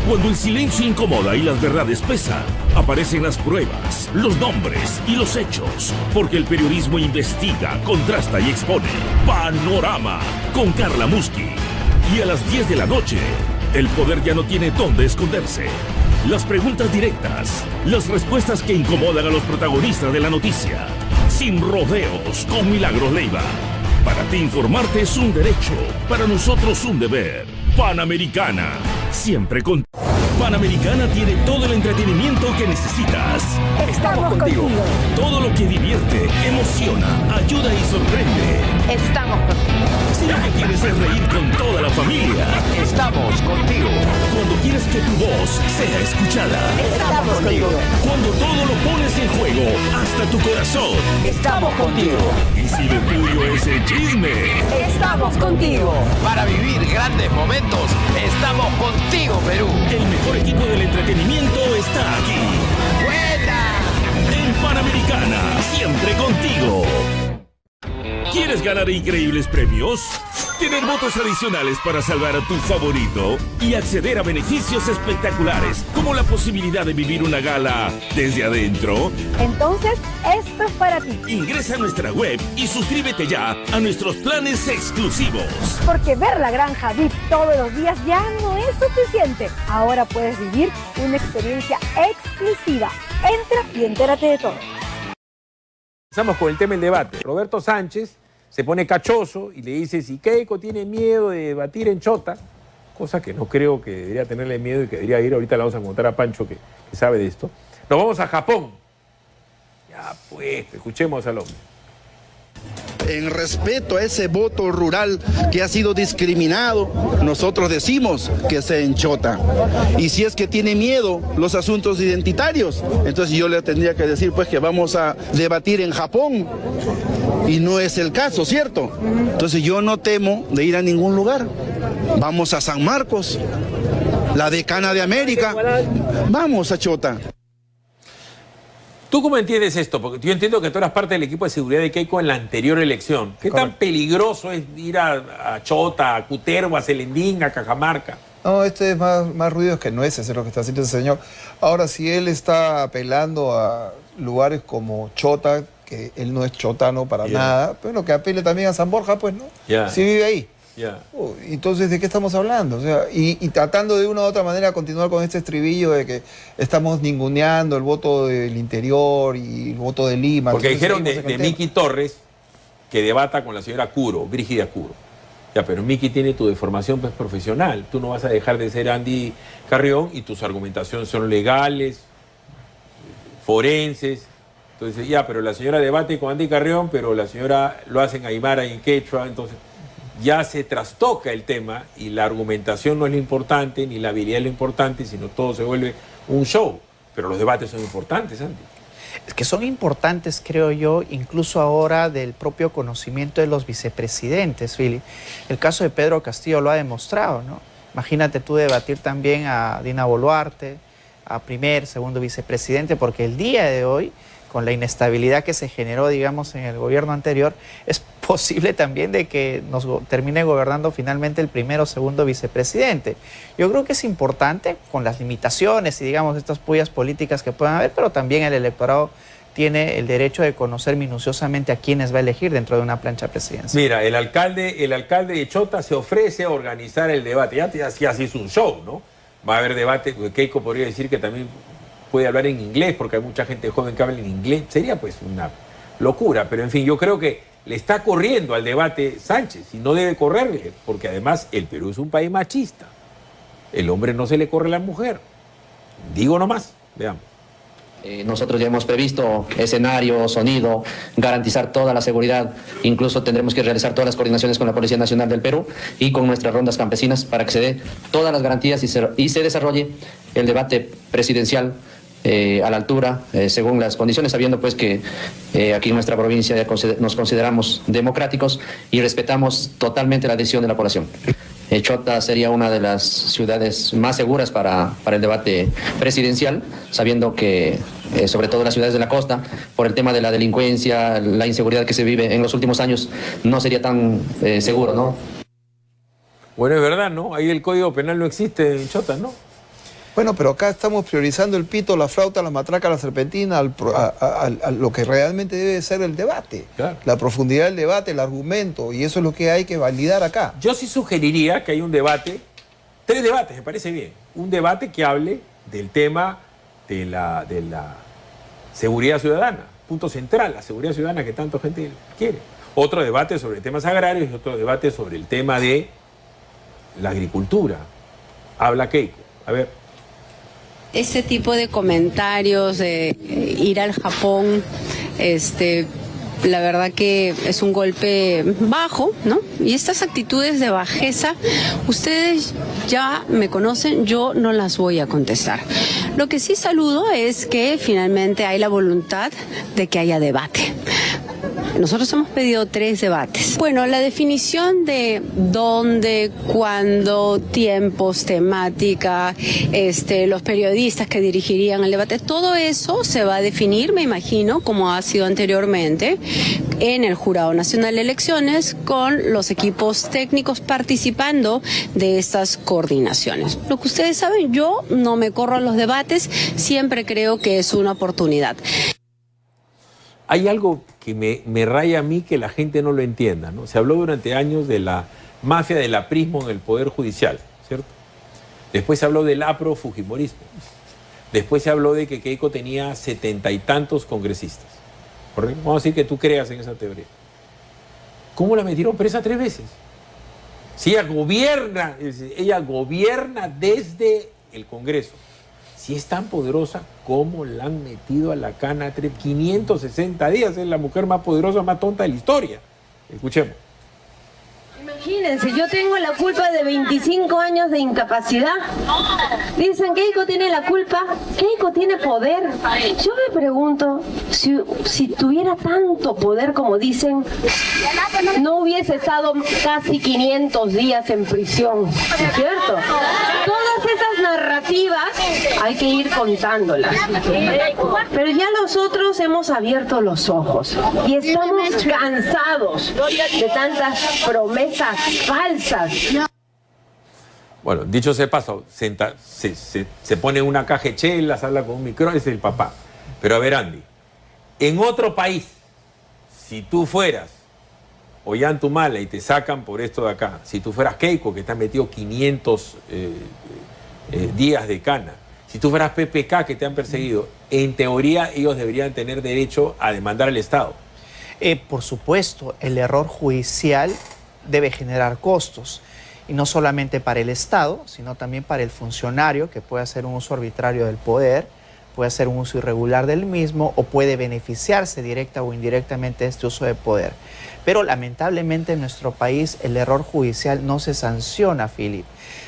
cuando el silencio incomoda y las verdades pesan, aparecen las pruebas, los nombres y los hechos, porque el periodismo investiga, contrasta y expone. Panorama, con Carla Muschi. Y a las 10 de la noche, el poder ya no tiene dónde esconderse. Las preguntas directas, las respuestas que incomodan a los protagonistas de la noticia. Sin rodeos, con Milagros Leiva. Para ti informarte es un derecho, para nosotros un deber. Panamericana, siempre con... Panamericana tiene todo el entretenimiento que necesitas. Estamos contigo. Todo lo que divierte, emociona, ayuda y sorprende. Estamos contigo. Si lo que quieres es reír con toda la familia, Estamos contigo. cuando quieres que tu voz sea escuchada, Estamos contigo. cuando todo lo pones en juego, hasta tu corazón. Estamos contigo. Y si lo tuyo es el chisme, Estamos contigo. Para vivir grandes momentos, estamos contigo, Perú. el mejor equipo del entretenimiento está aquí. ¡Buena! En Panamericana, siempre contigo. ¿Quieres ganar increíbles premios? ¿Tener votos adicionales para salvar a tu favorito? Y acceder a beneficios espectaculares, como la posibilidad de vivir una gala desde adentro. Entonces, esto es para ti. Ingresa a nuestra web y suscríbete ya a nuestros planes exclusivos. Porque ver la granja VIP todos los días ya no es suficiente. Ahora puedes vivir una experiencia exclusiva. Entra y entérate de todo. Empezamos con el tema del debate. Roberto Sánchez se pone cachoso y le dice si Keiko tiene miedo de debatir en Chota, cosa que no creo que debería tenerle miedo y que debería ir. Ahorita le vamos a contar a Pancho que sabe de esto. Nos vamos a Japón. Ya pues, escuchemos al hombre. En respeto a ese voto rural que ha sido discriminado, nosotros decimos que sea en Chota. Y si es que tiene miedo los asuntos identitarios, entonces yo le tendría que decir pues que vamos a debatir en Japón. Y no es el caso, ¿cierto? Entonces yo no temo de ir a ningún lugar. Vamos a San Marcos, la decana de América. Vamos a Chota. ¿Tú cómo entiendes esto? Porque yo entiendo que tú eras parte del equipo de seguridad de Keiko en la anterior elección. ¿Qué tan peligroso es ir a Chota, a Cutervo, a Selendín, a Cajamarca? No, este es más ruido que nueces, es lo que está haciendo ese señor. Ahora, si él está apelando a lugares como Chota, que él no es chotano para nada, pero que apele también a San Borja, pues, ¿no? Si vive ahí. Entonces, ¿de qué estamos hablando? O sea, y tratando de una u otra manera continuar con este estribillo de que estamos ninguneando el voto del interior y el voto de Lima. Porque Entonces, dijeron de Miki Torres que debata con la señora Curo, Brígida Curo. Ya, pero Miki tiene tu deformación pues, profesional. Tú no vas a dejar de ser Andy Carrión y tus argumentaciones son legales, forenses. Entonces, ya, pero la señora debate con Andy Carrión, pero la señora lo hace en aymara y en quechua, entonces ya se trastoca el tema y la argumentación no es lo importante, ni la habilidad es lo importante, sino todo se vuelve un show. Pero los debates son importantes, Andy. Es que son importantes, creo yo, incluso ahora del propio conocimiento de los vicepresidentes, Philip. El caso de Pedro Castillo lo ha demostrado, ¿no? Imagínate tú debatir también a Dina Boluarte, a primer, segundo vicepresidente, porque el día de hoy, con la inestabilidad que se generó, digamos, en el gobierno anterior, es posible también de que nos termine gobernando finalmente el primero o segundo vicepresidente. Yo creo que es importante, con las limitaciones y, digamos, estas pullas políticas que puedan haber, pero también el electorado tiene el derecho de conocer minuciosamente a quiénes va a elegir dentro de una plancha presidencial. Mira, el alcalde de Chota se ofrece a organizar el debate. Ya se hizo un show, ¿no? Va a haber debate. Keiko podría decir que también puede hablar en inglés, porque hay mucha gente joven que habla en inglés. Sería pues una locura, pero en fin, yo creo que le está corriendo al debate Sánchez y no debe correrle, porque además el Perú es un país machista. El hombre no se le corre a la mujer. Digo nomás, veamos. Nosotros ya hemos previsto escenario, sonido, garantizar toda la seguridad. Incluso tendremos que realizar todas las coordinaciones con la Policía Nacional del Perú y con nuestras rondas campesinas para que se dé todas las garantías y se desarrolle el debate presidencial a la altura, según las condiciones, sabiendo pues que aquí en nuestra provincia nos consideramos democráticos y respetamos totalmente la decisión de la población. Chota sería una de las ciudades más seguras para el debate presidencial, sabiendo que, sobre todo las ciudades de la costa, por el tema de la delincuencia, la inseguridad que se vive en los últimos años, no sería tan seguro, ¿no? Bueno, es verdad, ¿no? Ahí el Código Penal no existe en Chota, ¿no? Bueno, pero acá estamos priorizando el pito, la flauta, la matraca, la serpentina, a lo que realmente debe ser el debate. Claro. La profundidad del debate, el argumento, y eso es lo que hay que validar acá. Yo sí sugeriría que hay un debate, 3 debates, me parece bien. Un debate que hable del tema de la seguridad ciudadana, punto central, la seguridad ciudadana que tanta gente quiere. Otro debate sobre temas agrarios y otro debate sobre el tema de la agricultura. Habla Keiko. A ver. Ese tipo de comentarios de ir al Japón, la verdad que es un golpe bajo, ¿no? Y estas actitudes de bajeza, ustedes ya me conocen, yo no las voy a contestar. Lo que sí saludo es que finalmente hay la voluntad de que haya debate. Nosotros hemos pedido 3 debates. Bueno, la definición de dónde, cuándo, tiempos, temática, los periodistas que dirigirían el debate, todo eso se va a definir, me imagino, como ha sido anteriormente, en el Jurado Nacional de Elecciones, con los equipos técnicos participando de estas coordinaciones. Lo que ustedes saben, yo no me corro a los debates, siempre creo que es una oportunidad. Hay algo que me raya a mí que la gente no lo entienda, ¿no? Se habló durante años de la mafia del aprismo en el Poder Judicial, ¿cierto? Después se habló del afro-fujimorismo. Después se habló de que Keiko tenía 70 y tantos congresistas. ¿Correcto? Vamos a decir que tú creas en esa teoría. ¿Cómo la metieron presa 3 veces? Si ella gobierna desde el Congreso. Si es tan poderosa, ¿cómo la han metido a la cana 560 días? Es la mujer más poderosa, más tonta de la historia. Escuchemos. Imagínense, yo tengo la culpa de 25 años de incapacidad. Dicen que Keiko tiene la culpa, Keiko tiene poder. Yo me pregunto, si tuviera tanto poder como dicen, no hubiese estado casi 500 días en prisión, ¿cierto? Todas esas narrativas hay que ir contándolas. Pero ya nosotros hemos abierto los ojos y estamos cansados de tantas promesas falsas. Bueno, dicho sea paso, se pone en una caja de chelas, habla con un micrófono, es el papá. Pero a ver, Andy, en otro país, si tú fueras Ollantumala y te sacan por esto de acá, si tú fueras Keiko, que te han metido 500 días de cana, si tú fueras PPK, que te han perseguido, en teoría ellos deberían tener derecho a demandar al Estado. Por supuesto, el error judicial debe generar costos, y no solamente para el Estado, sino también para el funcionario, que puede hacer un uso arbitrario del poder, puede hacer un uso irregular del mismo, o puede beneficiarse directa o indirectamente de este uso de poder. Pero lamentablemente en nuestro país el error judicial no se sanciona, Philip.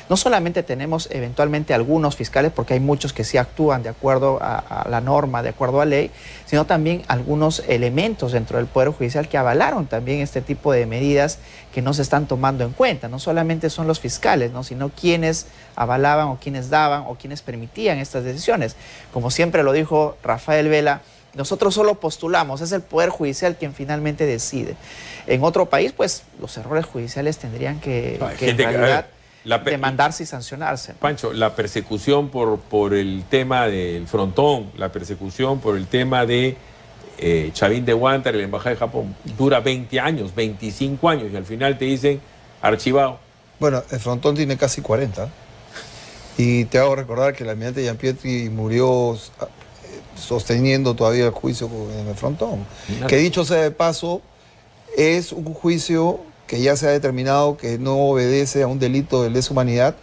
No solamente tenemos eventualmente algunos fiscales, porque hay muchos que sí actúan de acuerdo a la norma, de acuerdo a ley, sino también algunos elementos dentro del Poder Judicial que avalaron también este tipo de medidas que no se están tomando en cuenta. No solamente son los fiscales, ¿no?, sino quienes avalaban o quienes daban o quienes permitían estas decisiones. Como siempre lo dijo Rafael Vela, nosotros solo postulamos, es el Poder Judicial quien finalmente decide. En otro país, pues, los errores judiciales tendrían que en realidad demandarse y sancionarse. Pancho, la persecución por el tema del frontón, la persecución por el tema de Chavín de Huántar, la Embajada de Japón, dura 20 años, 25 años, y al final te dicen archivado. Bueno, el frontón tiene casi 40. Y te hago recordar que el almirante Gianpietri murió sosteniendo todavía el juicio en el frontón. Que dicho sea de paso, es un juicio que ya se ha determinado que no obedece a un delito de lesa humanidad,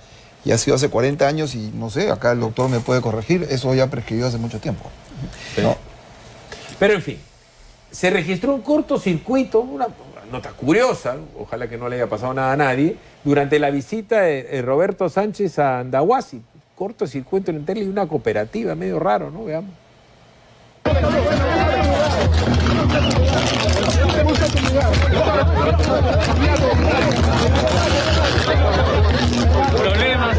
y ha sido hace 40 años, y no sé, acá el doctor me puede corregir, eso ya prescribió hace mucho tiempo. ¿no? Pero en fin, se registró un cortocircuito, una nota curiosa, ojalá que no le haya pasado nada a nadie, durante la visita de Roberto Sánchez a Andahuasi. Cortocircuito en el tele y una cooperativa, medio raro, ¿no? Veamos. Problemas,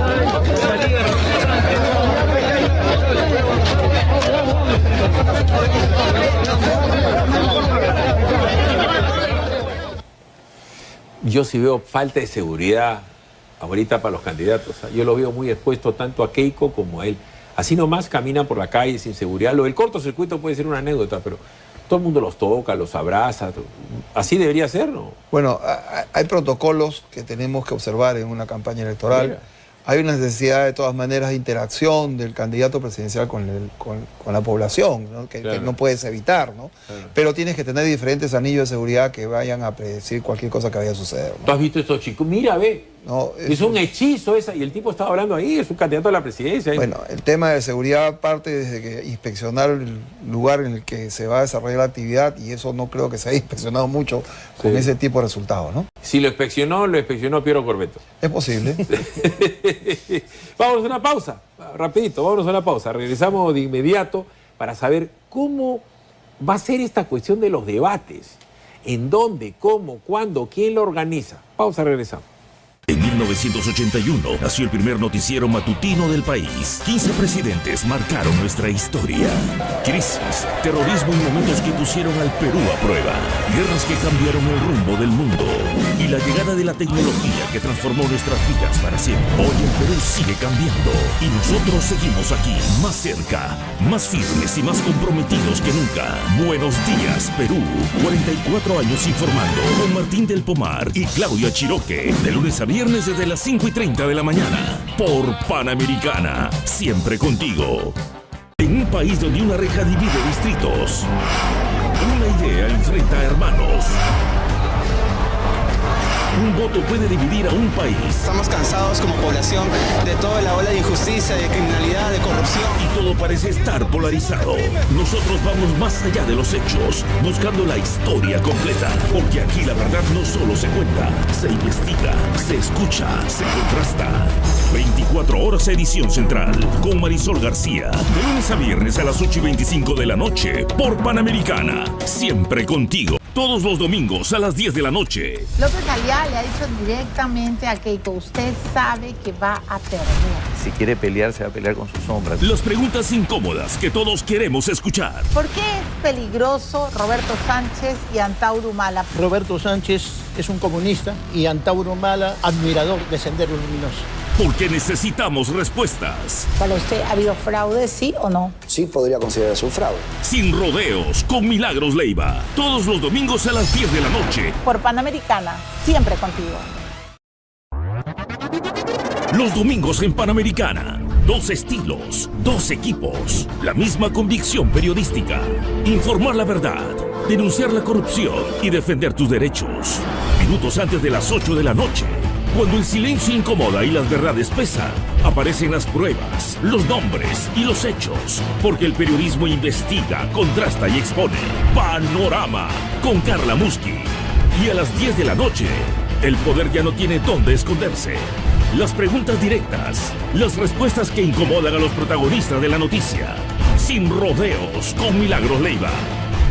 Yo sí veo falta de seguridad ahorita para los candidatos. Yo lo veo muy expuesto tanto a Keiko como a él. Así nomás caminan por la calle sin seguridad. Lo del cortocircuito puede ser una anécdota, pero todo el mundo los toca, los abraza. Así debería ser, ¿no? Bueno, hay protocolos que tenemos que observar en una campaña electoral. Mira. Hay una necesidad de todas maneras de interacción del candidato presidencial con la población, ¿no? Que no puedes evitar, ¿no? Claro. Pero tienes que tener diferentes anillos de seguridad que vayan a predecir cualquier cosa que vaya a suceder, ¿no? ¿Tú has visto estos chicos? Mira, ve. No, es un hechizo esa, y el tipo estaba hablando ahí, es un candidato a la presidencia. Bueno, el tema de seguridad parte desde que inspeccionar el lugar en el que se va a desarrollar la actividad, y eso no creo que se haya inspeccionado mucho con ese tipo de resultados, ¿no? Si lo inspeccionó Piero Corbeto. Es posible. Vámonos a una pausa, rapidito, vámonos a una pausa. Regresamos de inmediato para saber cómo va a ser esta cuestión de los debates. ¿En dónde, cómo, cuándo, quién lo organiza? Pausa, regresamos. En 1981 nació el primer noticiero matutino del país. 15 presidentes marcaron nuestra historia. Crisis, terrorismo y momentos que pusieron al Perú a prueba. Guerras que cambiaron el rumbo del mundo. Y la llegada de la tecnología que transformó nuestras vidas para siempre. Hoy el Perú sigue cambiando. Y nosotros seguimos aquí, más cerca, más firmes y más comprometidos que nunca. Buenos días, Perú. 44 años informando. Con Martín del Pomar y Claudia Chiroque. De lunes a viernes desde las 5:30 de la mañana. Por Panamericana. Siempre contigo. En un país donde una reja divide distritos, una idea enfrenta a hermanos. Un voto puede dividir a un país. Estamos cansados como población de toda la ola de injusticia, de criminalidad, de corrupción. Y todo parece estar polarizado. Nosotros vamos más allá de los hechos, buscando la historia completa. Porque aquí la verdad no solo se cuenta, se investiga, se escucha, se contrasta. 24 horas edición central, con Marisol García. De lunes a viernes a las 8:25 de la noche, por Panamericana. Siempre contigo. Todos los domingos a las 10 de la noche. López Aliaga le ha dicho directamente a Keiko, usted sabe que va a perder. Si quiere pelear, se va a pelear con sus sombras. Las preguntas incómodas que todos queremos escuchar. ¿Por qué es peligroso Roberto Sánchez y Antauro Humala? Roberto Sánchez es un comunista y Antauro Humala admirador de Sendero Luminoso. Porque necesitamos respuestas. Para usted, ¿ha habido fraude, sí o no? Sí, podría considerarse un fraude. Sin rodeos, con Milagros Leiva. Todos los domingos a las 10 de la noche. Por Panamericana, siempre contigo. Los domingos en Panamericana. 2 estilos, 2 equipos. La misma convicción periodística. Informar la verdad, denunciar la corrupción y defender tus derechos. Minutos antes de las 8 de la noche. Cuando el silencio incomoda y las verdades pesan, aparecen las pruebas, los nombres y los hechos. Porque el periodismo investiga, contrasta y expone. Panorama, con Carla Muschi. Y a las 10 de la noche, el poder ya no tiene dónde esconderse. Las preguntas directas, las respuestas que incomodan a los protagonistas de la noticia. Sin rodeos, con Milagros Leiva.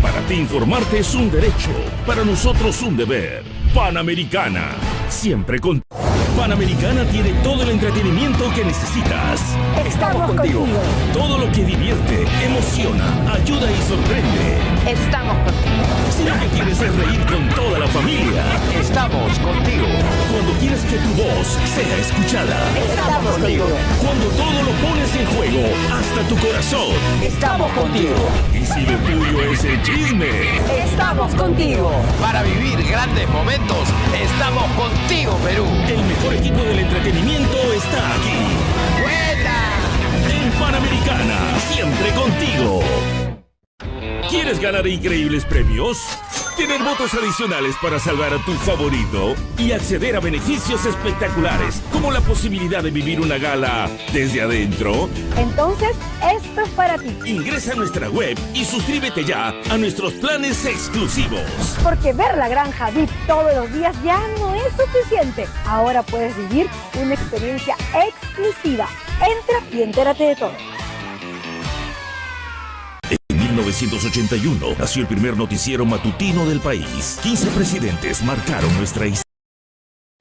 Para ti informarte es un derecho, para nosotros un deber. Panamericana, siempre con... Panamericana tiene todo el entretenimiento que necesitas. Estamos contigo. Todo lo que divierte, emociona, ayuda y sorprende. Estamos contigo. Si lo que quieres es reír con toda la familia, estamos contigo. Cuando quieres que tu voz sea escuchada, estamos contigo. Cuando todo lo pones en juego, hasta tu corazón, estamos contigo. Y si lo tuyo es el chisme, estamos contigo. Para vivir grandes momentos, estamos contigo, Perú. El mejor equipo del entretenimiento está aquí. ¡Buena! En Panamericana, siempre contigo. ¿Quieres ganar increíbles premios? tener votos adicionales para salvar a tu favorito y acceder a beneficios espectaculares, como la posibilidad de vivir una gala desde adentro. Entonces, esto es para ti. Ingresa a nuestra web y suscríbete ya a nuestros planes exclusivos. Porque ver la granja VIP todos los días ya no es suficiente. Ahora puedes vivir una experiencia exclusiva. Entra y entérate de todo. En 1981 nació el primer noticiero matutino del país. 15 presidentes marcaron nuestra historia.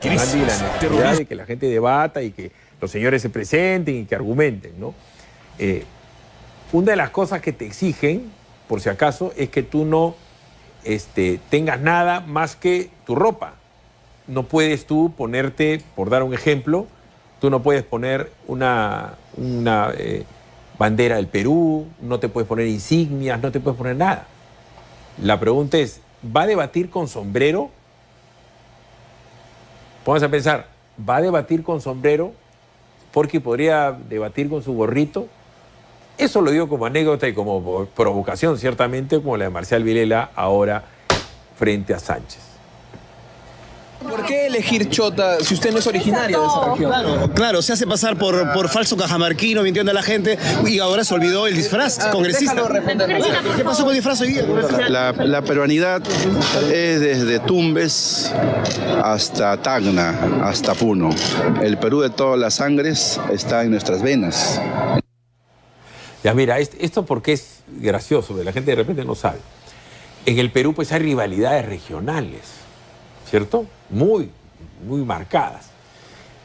La necesidad de que la gente debata y que los señores se presenten y que argumenten, ¿no? Una de las cosas que te exigen, por si acaso, es que tú no tengas nada más que tu ropa. No puedes tú ponerte, por dar un ejemplo, tú no puedes poner una bandera del Perú, no te puedes poner insignias, no te puedes poner nada. La pregunta es, ¿va a debatir con sombrero? Pónganse a pensar, ¿va a debatir con sombrero? Porque podría debatir con su gorrito. Eso lo digo como anécdota y como provocación, ciertamente, como la de Marcial Vilela ahora frente a Sánchez. ¿Por qué elegir chota si usted no es originario de esa región? Claro, se hace pasar por falso cajamarquino, mintiendo a la gente, y ahora se olvidó el disfraz congresista. ¿Qué pasó con el disfraz hoy día? La peruanidad es desde Tumbes hasta Tacna, hasta Puno. El Perú de todas las sangres está en nuestras venas. Ya mira, esto porque es gracioso, la gente de repente no sabe. En el Perú pues hay rivalidades regionales, ¿cierto? Muy marcadas.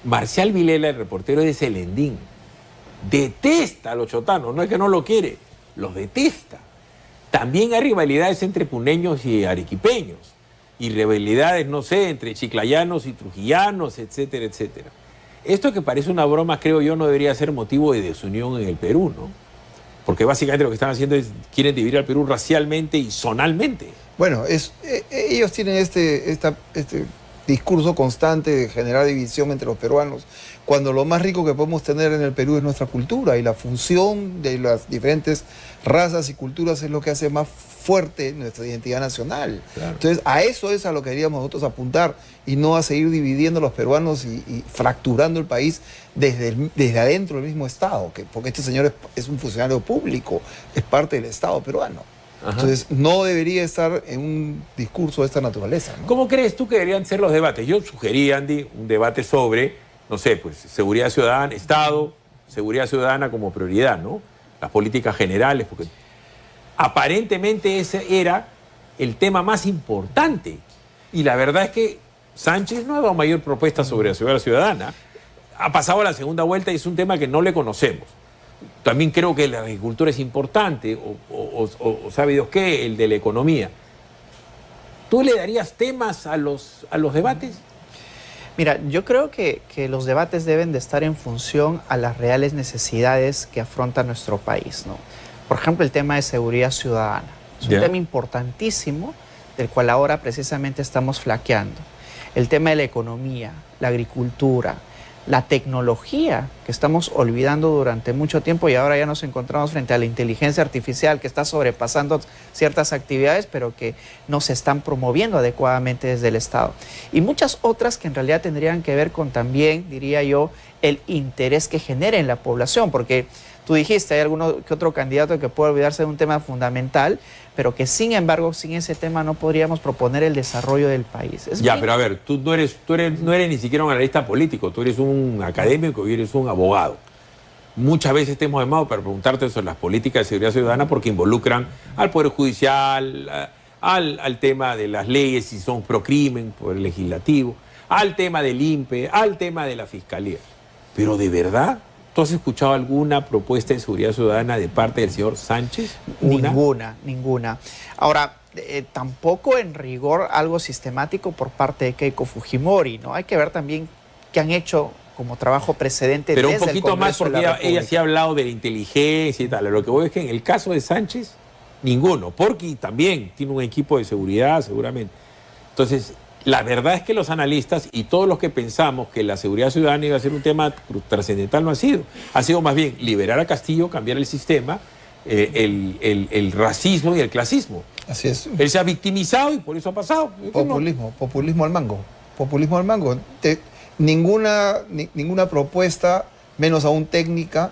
Marcial Vilela, el reportero de Celendín, detesta a los chotanos, no es que no lo quiere, los detesta. También hay rivalidades entre puneños y arequipeños, y rivalidades, no sé, entre chiclayanos y trujillanos, etcétera, etcétera. Esto que parece una broma, creo yo, no debería ser motivo de desunión en el Perú, ¿no? Porque básicamente lo que están haciendo es, quieren dividir al Perú racialmente y zonalmente. Bueno, ellos tienen este discurso constante de generar división entre los peruanos, cuando lo más rico que podemos tener en el Perú es nuestra cultura, y la función de las diferentes razas y culturas es lo que hace más fuerte nuestra identidad nacional. Claro. Entonces, a eso es a lo que deberíamos nosotros apuntar, y no a seguir dividiendo a los peruanos y fracturando el país desde adentro del mismo Estado, porque este señor es un funcionario público, es parte del Estado peruano. Ajá. Entonces, no debería estar en un discurso de esta naturaleza, ¿no? ¿Cómo crees tú que deberían ser los debates? Yo sugerí, Andy, un debate sobre, no sé, pues seguridad ciudadana, Estado, seguridad ciudadana como prioridad, ¿no? Las políticas generales, porque aparentemente ese era el tema más importante. Y la verdad es que Sánchez no ha dado mayor propuesta sobre la seguridad ciudadana. Ha pasado a la segunda vuelta y es un tema que no le conocemos. También creo que la agricultura es importante, o sabe Dios qué, el de la economía. ¿Tú le darías temas a los debates? Mira, yo creo que los debates deben de estar en función a las reales necesidades que afronta nuestro país, ¿no? Por ejemplo, el tema de seguridad ciudadana. Es un tema importantísimo del cual ahora precisamente estamos flaqueando. El tema de la economía, la agricultura, la tecnología, que estamos olvidando durante mucho tiempo, y ahora ya nos encontramos frente a la inteligencia artificial que está sobrepasando ciertas actividades, pero que no se están promoviendo adecuadamente desde el Estado. Y muchas otras que en realidad tendrían que ver con también, diría yo, el interés que genera en la población, porque tú dijiste, hay alguno que otro candidato que puede olvidarse de un tema fundamental, pero que sin embargo, sin ese tema no podríamos proponer el desarrollo del país. Pero a ver, tú no eres ni siquiera un analista político, tú eres un académico y eres un abogado. Muchas veces te hemos llamado para preguntarte sobre las políticas de seguridad ciudadana porque involucran al Poder Judicial, al tema de las leyes, si son procrimen, por el legislativo, al tema del INPE, al tema de la Fiscalía. Pero ¿de verdad tú has escuchado alguna propuesta de seguridad ciudadana de parte del señor Sánchez? Ninguna. Ahora, tampoco en rigor algo sistemático por parte de Keiko Fujimori, ¿no? Hay que ver también qué han hecho como trabajo precedente desde el Congreso. Pero un poquito más, porque ella sí ha hablado de la inteligencia y tal. Lo que voy es que en el caso de Sánchez, ninguno. Porque también tiene un equipo de seguridad, seguramente. Entonces, la verdad es que los analistas y todos los que pensamos que la seguridad ciudadana iba a ser un tema trascendental no ha sido. Ha sido más bien liberar a Castillo, cambiar el sistema el racismo y el clasismo. Así es. Él se ha victimizado y por eso ha pasado. Populismo al mango. Populismo al mango. Ninguna propuesta, menos aún técnica.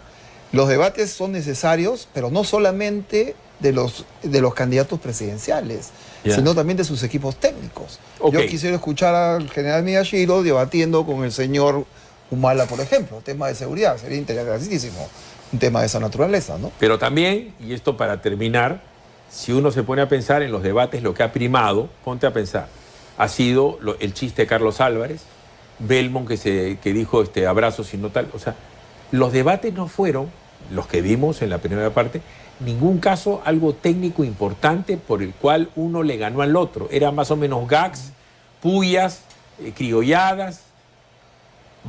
Los debates son necesarios, pero no solamente de los candidatos presidenciales, sino también de sus equipos técnicos. Yo quisiera escuchar al general Miyashiro debatiendo con el señor Humala, por ejemplo, tema de seguridad. Sería interesantísimo un tema de esa naturaleza, ¿no? Pero también, y esto para terminar, si uno se pone a pensar en los debates, lo que ha primado, ponte a pensar, ha sido el chiste de Carlos Álvarez, Belmont que dijo abrazos y no tal. O sea, los debates no fueron, los que vimos en la primera parte, ningún caso algo técnico importante por el cual uno le ganó al otro. Era más o menos gags, pullas, criolladas.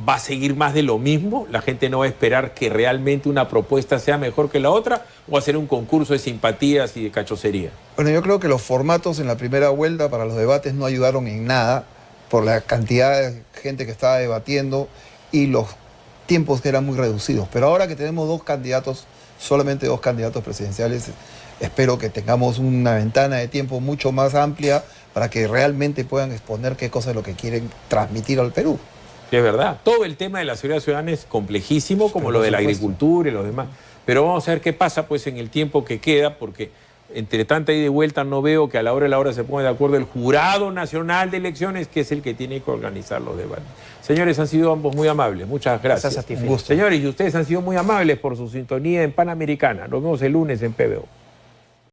¿Va a seguir más de lo mismo? ¿La gente no va a esperar que realmente una propuesta sea mejor que la otra? ¿O va a ser un concurso de simpatías y de cachocería? Bueno, yo creo que los formatos en la primera vuelta para los debates no ayudaron en nada por la cantidad de gente que estaba debatiendo y los tiempos que eran muy reducidos. Pero ahora que tenemos solamente dos candidatos presidenciales, espero que tengamos una ventana de tiempo mucho más amplia para que realmente puedan exponer qué cosa es lo que quieren transmitir al Perú. Es verdad, todo el tema de la seguridad ciudadana es complejísimo, como lo de la agricultura y los demás. Pero vamos a ver qué pasa pues en el tiempo que queda, porque entre tanta ida y vuelta no veo que a la hora de la hora se ponga de acuerdo el Jurado Nacional de Elecciones, que es el que tiene que organizar los debates. Señores, han sido ambos muy amables, muchas gracias. Gracias a ti, Señores, y ustedes han sido muy amables por su sintonía en Panamericana. Nos vemos el lunes en PBO.